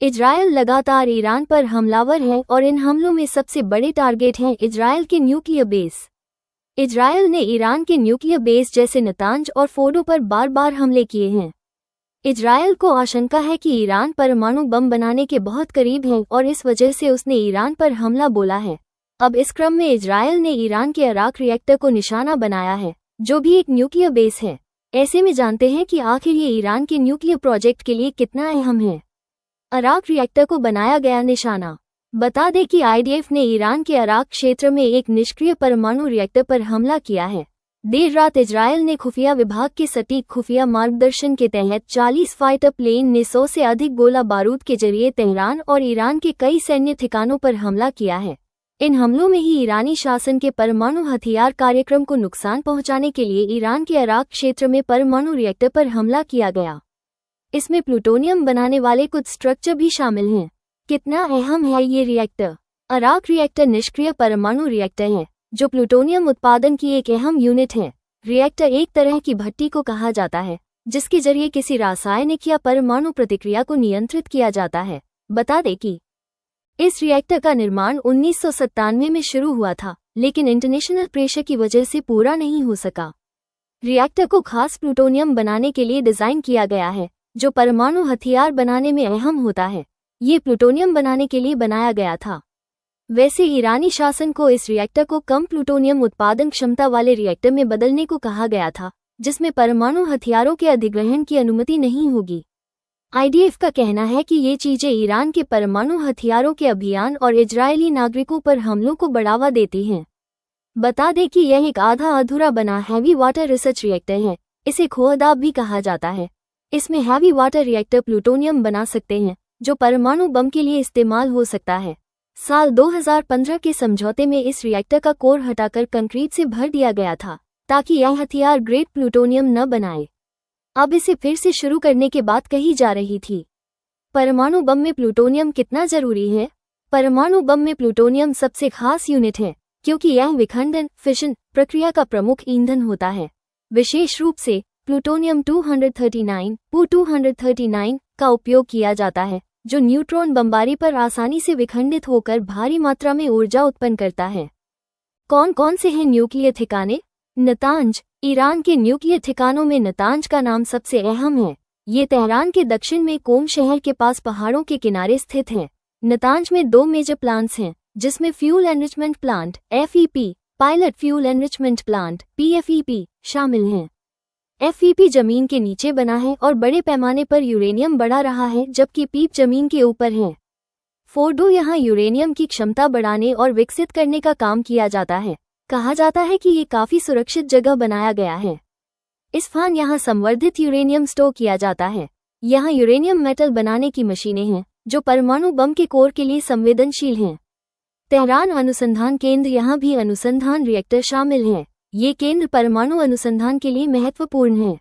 Israel लगातार Iran पर हमलावर है और इन हमलों में सबसे बड़े टारगेट हैं इजरायल के न्यूक्लियर बेस। इजरायल ने ईरान के न्यूक्लियर बेस जैसे नतांज और फोर्डो पर बार बार हमले किए हैं। इजरायल को आशंका है कि ईरान परमाणु बम बनाने के बहुत करीब है और इस वजह से उसने ईरान पर हमला बोला है। अब इस क्रम में इजरायल ने ईरान के अराक रिएक्टर को निशाना बनाया है, जो भी एक न्यूक्लियर बेस है। ऐसे में जानते हैं कि आखिर ये ईरान के न्यूक्लियर प्रोजेक्ट के लिए कितना अहम है। अराक रिएक्टर को बनाया गया निशाना। बता दें कि आईडीएफ ने ईरान के अराक क्षेत्र में एक निष्क्रिय परमाणु रिएक्टर पर हमला किया है। देर रात इजरायल ने खुफिया विभाग के सटीक खुफिया मार्गदर्शन के तहत 40 फाइटर प्लेन ने 100 से अधिक गोला बारूद के जरिए तेहरान और ईरान के कई सैन्य ठिकानों पर हमला किया है। इन हमलों में ही ईरानी शासन के परमाणु हथियार कार्यक्रम को नुकसान पहुंचाने के लिए ईरान के अराक क्षेत्र में परमाणु रिएक्टर पर हमला किया गया। इसमें प्लूटोनियम बनाने वाले कुछ स्ट्रक्चर भी शामिल हैं। कितना अहम है ये रिएक्टर? अराक रिएक्टर निष्क्रिय परमाणु रिएक्टर है, जो प्लूटोनियम उत्पादन की एक अहम यूनिट है। रिएक्टर एक तरह की भट्टी को कहा जाता है, जिसके जरिए किसी रासायनिक या परमाणु प्रतिक्रिया को नियंत्रित किया जाता है। बता दें कि इस रिएक्टर का निर्माण 1997 में शुरू हुआ था, लेकिन इंटरनेशनल प्रेशर की वजह से पूरा नहीं हो सका। रिएक्टर को खास प्लूटोनियम बनाने के लिए डिजाइन किया गया है, जो परमाणु हथियार बनाने में अहम होता है। ये प्लूटोनियम बनाने के लिए बनाया गया था। वैसे ईरानी शासन को इस रिएक्टर को कम प्लूटोनियम उत्पादन क्षमता वाले रिएक्टर में बदलने को कहा गया था, जिसमें परमाणु हथियारों के अधिग्रहण की अनुमति नहीं होगी। आईडीएफ का कहना है कि ये चीजें ईरान के परमाणु हथियारों के अभियान और इजरायली नागरिकों पर हमलों को बढ़ावा देती हैं। बता दें कि यह एक आधा अधूरा बना हैवी वाटर रिसर्च रिएक्टर है। इसे खोहदाब भी कहा जाता है। इसमें हैवी वाटर रिएक्टर प्लूटोनियम बना सकते हैं, जो परमाणु बम के लिए इस्तेमाल हो सकता है। साल 2015 के समझौते में इस रिएक्टर का कोर हटाकर कंक्रीट से भर दिया गया था, ताकि यह हथियार ग्रेड प्लूटोनियम न बनाए। अब इसे फिर से शुरू करने की बात कही जा रही थी। परमाणु बम में प्लूटोनियम कितना जरूरी है? परमाणु बम में प्लूटोनियम सबसे खास यूनिट है, क्योंकि यह विखंडन फिशन प्रक्रिया का प्रमुख ईंधन होता है। विशेष रूप से प्लूटोनियम 239 Pu-239 का उपयोग किया जाता है, जो न्यूट्रॉन बमबारी पर आसानी से विखंडित होकर भारी मात्रा में ऊर्जा उत्पन्न करता है। कौन कौन से हैं न्यूक्लियर ठिकाने? नतांज। ईरान के न्यूक्लियर ठिकानों में नतांज का नाम सबसे अहम है। ये तेहरान के दक्षिण में कोम शहर के पास पहाड़ों के किनारे स्थित है। नतांज में 2 मेजर प्लांट्स हैं, जिसमें fuel enrichment plant FEP, pilot fuel enrichment plant PFEP शामिल हैं। FEP जमीन के नीचे बना है और बड़े पैमाने पर यूरेनियम बढ़ा रहा है, जबकि PEP जमीन के ऊपर है। फोर्डो यहाँ यूरेनियम की क्षमता बढ़ाने और विकसित करने का काम किया जाता है। कहा जाता है कि ये काफी सुरक्षित जगह बनाया गया है। इस्फहान यहाँ संवर्धित यूरेनियम स्टोर किया जाता है। यहाँ यूरेनियम मेटल बनाने की मशीनें हैं, जो परमाणु बम के कोर के लिए संवेदनशील हैं। तेहरान अनुसंधान केंद्र, यहाँ भी अनुसंधान रिएक्टर शामिल हैं। ये केंद्र परमाणु अनुसंधान के लिए महत्वपूर्ण है।